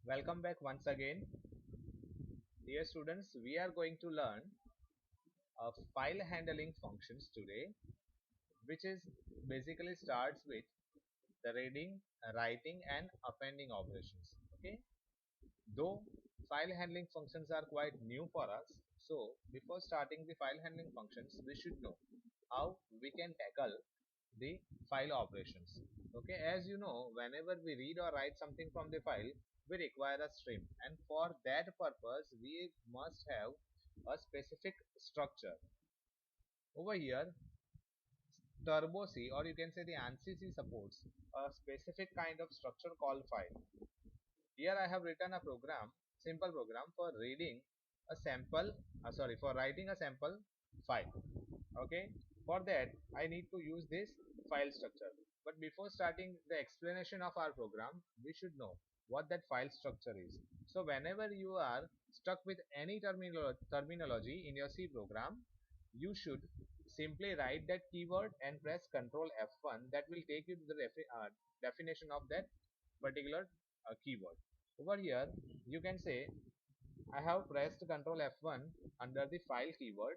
Welcome back once again. Dear students, we are going to learn file handling functions today, which is basically starts with the reading, writing and appending operations. Okay. Though file handling functions are quite new for us, so before starting the file handling functions, we should know how we can tackle the file operations. Okay, as you know, whenever we read or write something from the file, we require a stream, and for that purpose we must have a specific structure. Over here, Turbo C, or you can say the ANSI C, supports a specific kind of structure called file. Here I have written a program, simple program for reading a sample, for writing a sample file. Okay, for that I need to use this file structure. But before starting the explanation of our program, we should know what that file structure is. So whenever you are stuck with any terminology in your C program, you should simply write that keyword and press Ctrl F1. That will take you to the definition of that particular keyword. Over here you can say I have pressed Ctrl F1 under the file keyword.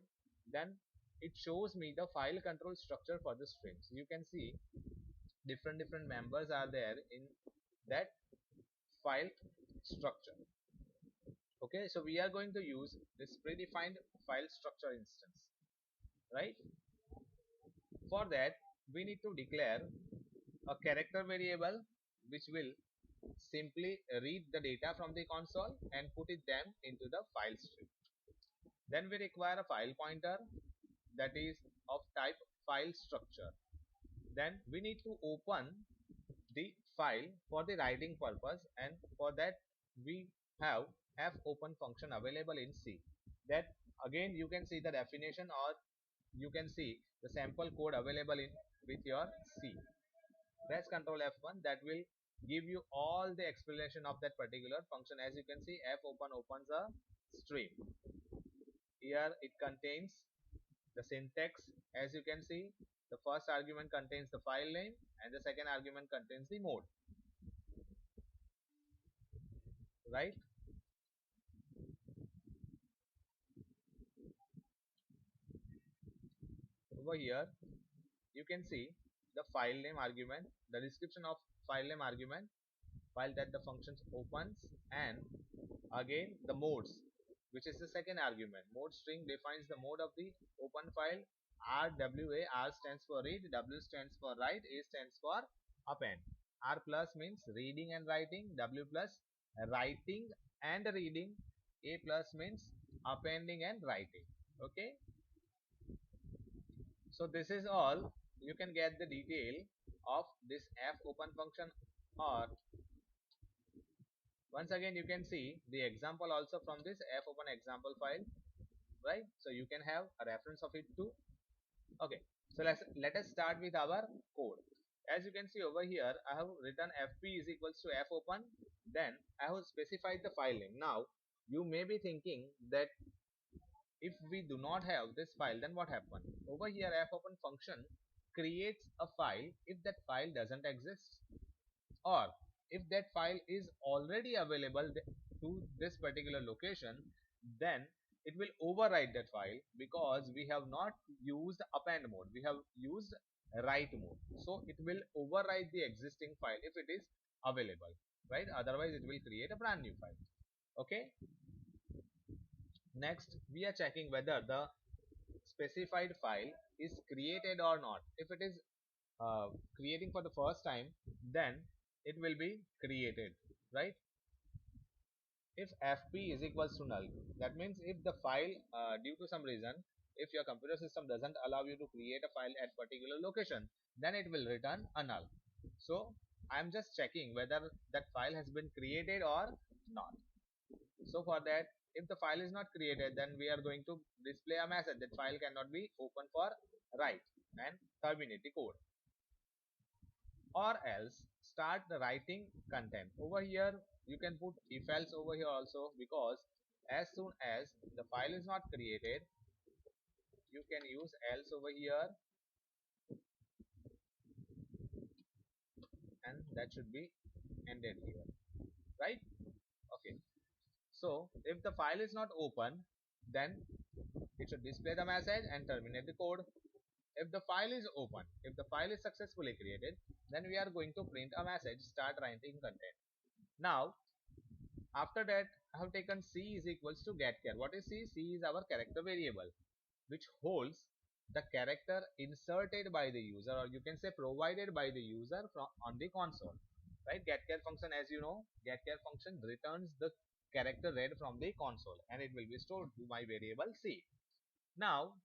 Then it shows me the file control structure for the streams. You can see different members are there in that file structure. Okay, so we are going to use this predefined file structure instance, right? For that we need to declare a character variable which will simply read the data from the console and put it them into the file stream. Then we require a file pointer that is of type file structure. Then we need to open the file for the writing purpose, and for that we have fopen function available in C. That again you can see the definition, or you can see the sample code available in with your C. Press Ctrl F1, that will give you all the explanation of that particular function. As you can see, fopen opens a stream. Here it contains the syntax. As you can see, the first argument contains the file name and the second argument contains the mode, right? Over here you can see the file name argument, the description of file name argument, file that the functions opens, and again the modes, which is the second argument. Mode string defines the mode of the open file. RWA, R stands for read, W stands for write, A stands for append. R plus means reading and writing, W plus writing and reading, A plus means appending and writing. Okay, so this is all. You can get the detail of this fopen function, or once again you can see the example also from this fopen example file, right? So you can have a reference of it too. Okay, so let us start with our code. As you can see over here, I have written fp is equals to fopen. Then I have specified the file name. Now you may be thinking that if we do not have this file, then what happens? Over here, fopen function creates a file if that file doesn't exist, or if that file is already available to this particular location, then it will overwrite that file, because we have not used append mode, we have used write mode. So it will overwrite the existing file if it is available, right? Otherwise it will create a brand new file. Okay, next we are checking whether the specified file is created or not. If it is creating for the first time, then it will be created, right? If fp is equals to null, that means if the file due to some reason, if your computer system doesn't allow you to create a file at particular location, then it will return a null. So I am just checking whether that file has been created or not. So for that, if the file is not created, then we are going to display a message that file cannot be open for write, and terminate the code. Or else start the writing content. Over here you can put if else over here also, because as soon as the file is not created, you can use else over here, and that should be ended here, right? So if the file is not open, then it should display the message and terminate the code. If the file is open, if the file is successfully created, then we are going to print a message, start writing content. Now, after that, I have taken C is equals to getChar. What is C? C is our character variable, which holds the character inserted by the user, or you can say provided by the user from on the console. Right? GetChar function, as you know, getChar function returns the character read from the console, and it will be stored to my variable C. Now,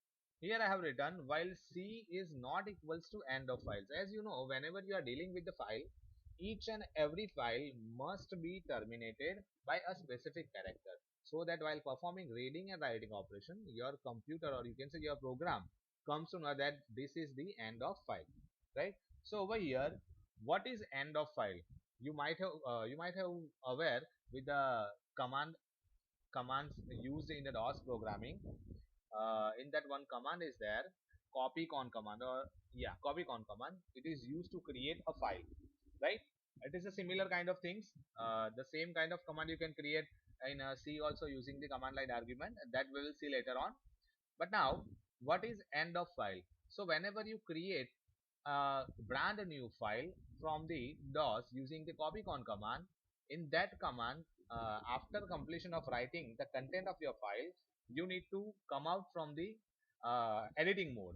here I have written while C is not equals to end of files. As you know, whenever you are dealing with the file, each and every file must be terminated by a specific character, so that while performing reading and writing operation, your computer, or you can say your program, comes to know that this is the end of file, right? So over here, what is end of file? You might have aware with the commands used in the DOS programming. In that, one command is there, copycon command, or yeah, copycon command. It is used to create a file, right? It is a similar kind of things. The same kind of command you can create in C also, using the command line argument, that we will see later on. But now, what is end of file? So whenever you create a brand new file from the DOS using the copycon command, in that command, after completion of writing the content of your file, you need to come out from the editing mode,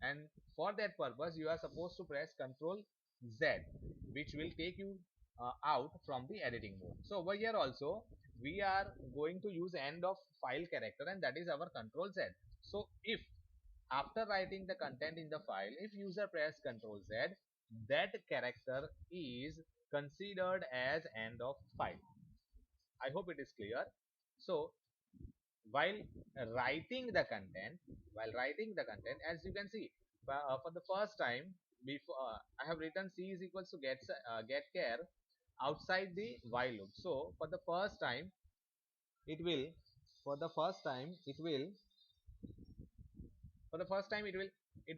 and for that purpose you are supposed to press Ctrl Z, which will take you out from the editing mode. So over here also we are going to use end of file character, and that is our Ctrl Z. So if after writing the content in the file, if user press Ctrl Z, that character is considered as end of file. I hope it is clear. So while writing the content, as you can see, for the first time, before I have written C is equals to getChar outside the while loop. So it will for the first time it will for the first time it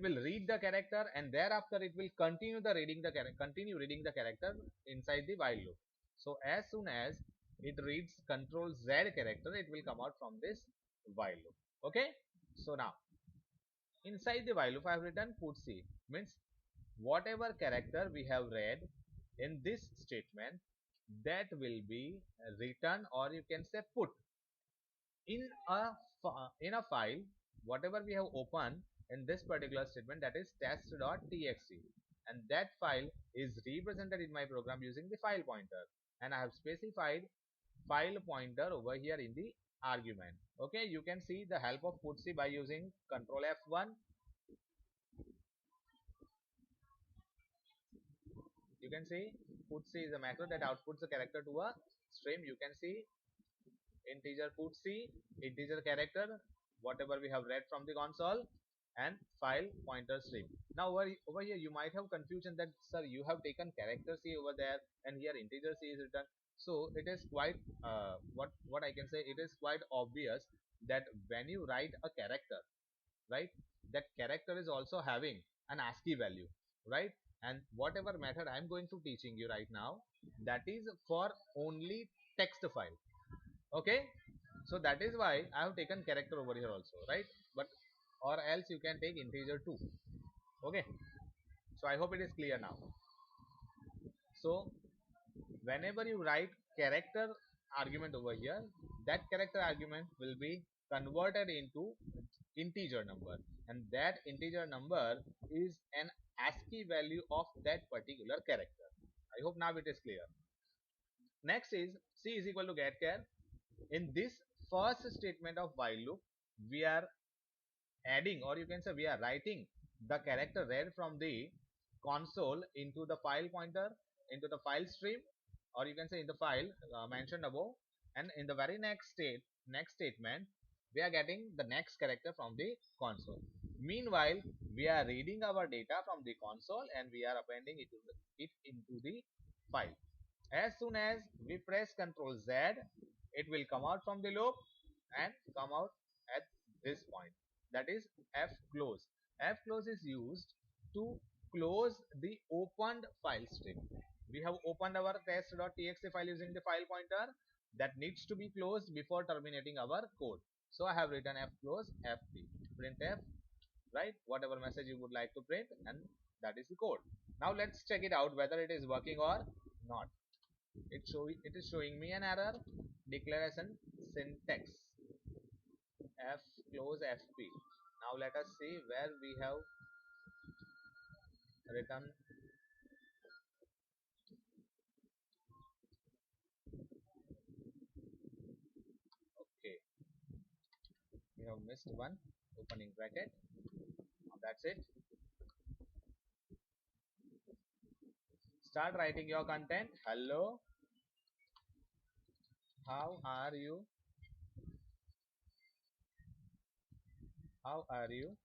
will read the character, and thereafter it will continue reading the character inside the while loop. So as soon as it reads Control Z character, it will come out from this while loop. Okay, so now inside the while loop I have written put C, means whatever character we have read in this statement, that will be written, or you can say put in a file whatever we have opened in this particular statement, that is test.txt, and that file is represented in my program using the file pointer, and I have specified file pointer over here in the argument. Okay, you can see the help of putc by using Control F1. You can see putc is a macro that outputs the character to a stream. You can see integer putc, integer character, whatever we have read from the console, and file pointer stream. Now over here you might have confusion that, sir, you have taken character C over there and here integer C is written. So it is quite what I can say, it is quite obvious that when you write a character, right, that character is also having an ASCII value, right? And whatever method I am going to teaching you right now, that is for only text file. Okay, so that is why I have taken character over here also, right? But or else you can take integer too. Okay, so I hope it is clear now. So whenever you write character argument over here, that character argument will be converted into integer number, and that integer number is an ASCII value of that particular character. I hope now it is clear. Next is C is equal to getChar. In this first statement of while loop, we are adding, or you can say we are writing the character read from the console into the file pointer, into the file stream, or you can say in the file mentioned above, and in the very next statement we are getting the next character from the console. Meanwhile we are reading our data from the console and we are appending it into the file. As soon as we press Ctrl Z, it will come out from the loop and come out at this point, that is F close. F close is used to close the opened file stream. We have opened our test.txt file using the file pointer. that needs to be closed before terminating our code. So I have written fclose fp, printf, right, whatever message you would like to print, and that is the code. Now let's check it out whether it is working or not. It is showing me an error, declaration syntax fclose fp. Now let us see where we have written. Okay, we have missed one opening bracket. Now that's it. Start writing your content. Hello, how are you? How are you?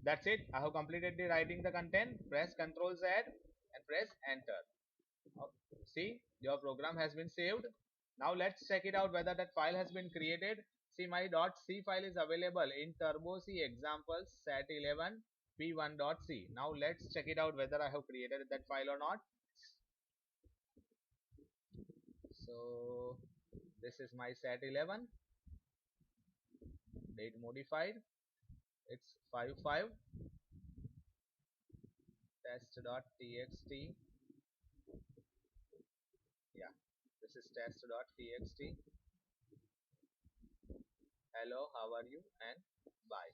That's it. I have completed the writing the content. Press Ctrl Z and press enter. See, your program has been saved. Now let's check it out whether that file has been created. See, my .c file is available in Turbo C examples set11 p1.c. Now let's check it out whether I have created that file or not. So this is my set11, date modified. It's 55 test.txt. Yeah, this is test.txt. Hello, how are you? And bye.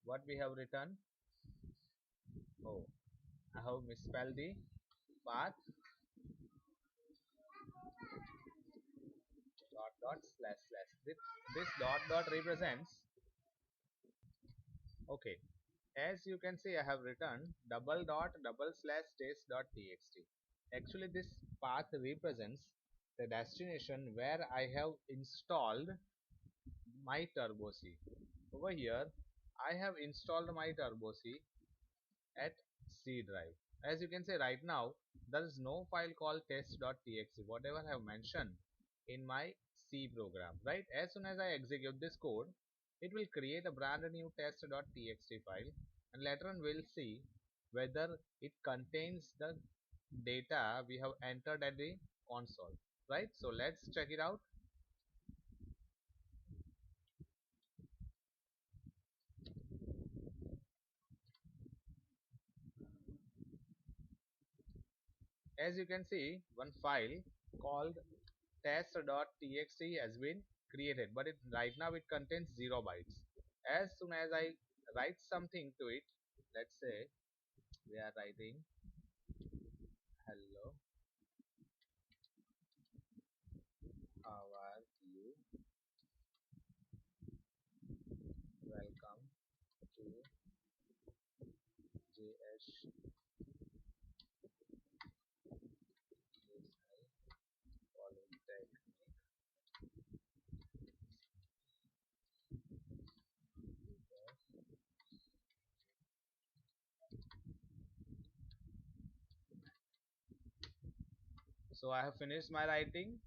What we have written? Oh, I have misspelled the path, dot dot slash slash. This dot dot represents, okay, as you can see I have written double dot double slash test dot txt. Actually this path represents the destination where I have installed my Turbo C. Over here I have installed my Turbo C at C drive. As you can see right now, there is no file called test.txt, whatever I have mentioned in my C program, right? As soon as I execute this code, it will create a brand new test.txt file, and later on we'll see whether it contains the data we have entered at the console, right? So let's check it out. As you can see, one file called test.txt has been created, but right now it contains 0 bytes. As soon as I write something to it, let's say we are writing hello, how are you, welcome to JS Polytechnic. So I have finished my writing.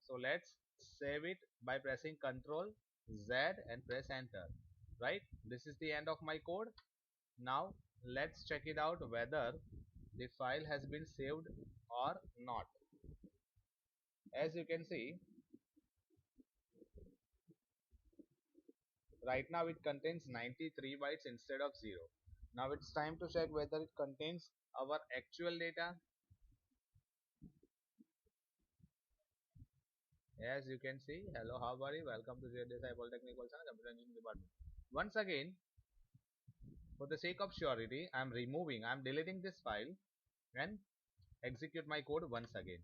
So let's save it by pressing Ctrl Z and press enter. Right? This is the end of my code. Now let's check it out whether the file has been saved or not. As you can see, right now it contains 93 bytes instead of 0. Now it's time to check whether it contains our actual data. As you can see, hello, how are you? Welcome to JDSI Polytechnic Computer Engineering Department. Once again, for the sake of surety, I'm deleting this file and execute my code once again.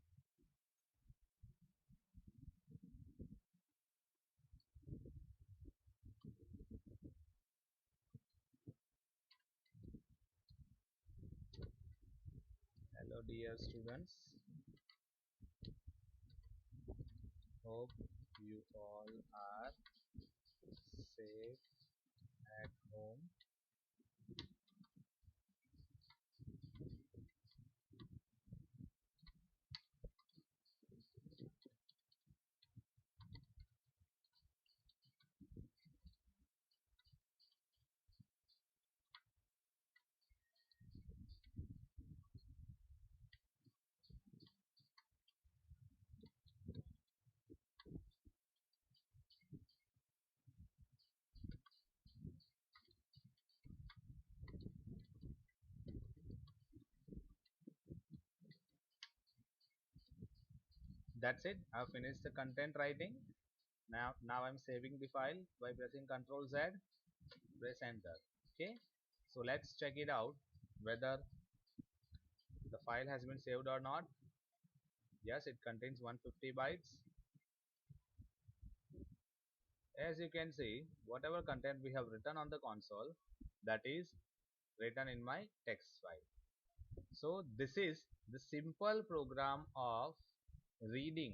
Hello dear students, hope you all are safe at home. That's it. I've finished the content writing. Now I'm saving the file by pressing Ctrl Z, press enter. Okay, so let's check it out whether the file has been saved or not. Yes, it contains 150 bytes. As you can see, whatever content we have written on the console, that is written in my text file. So this is the simple program of writing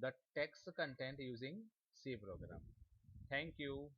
the text content using C program. Thank you.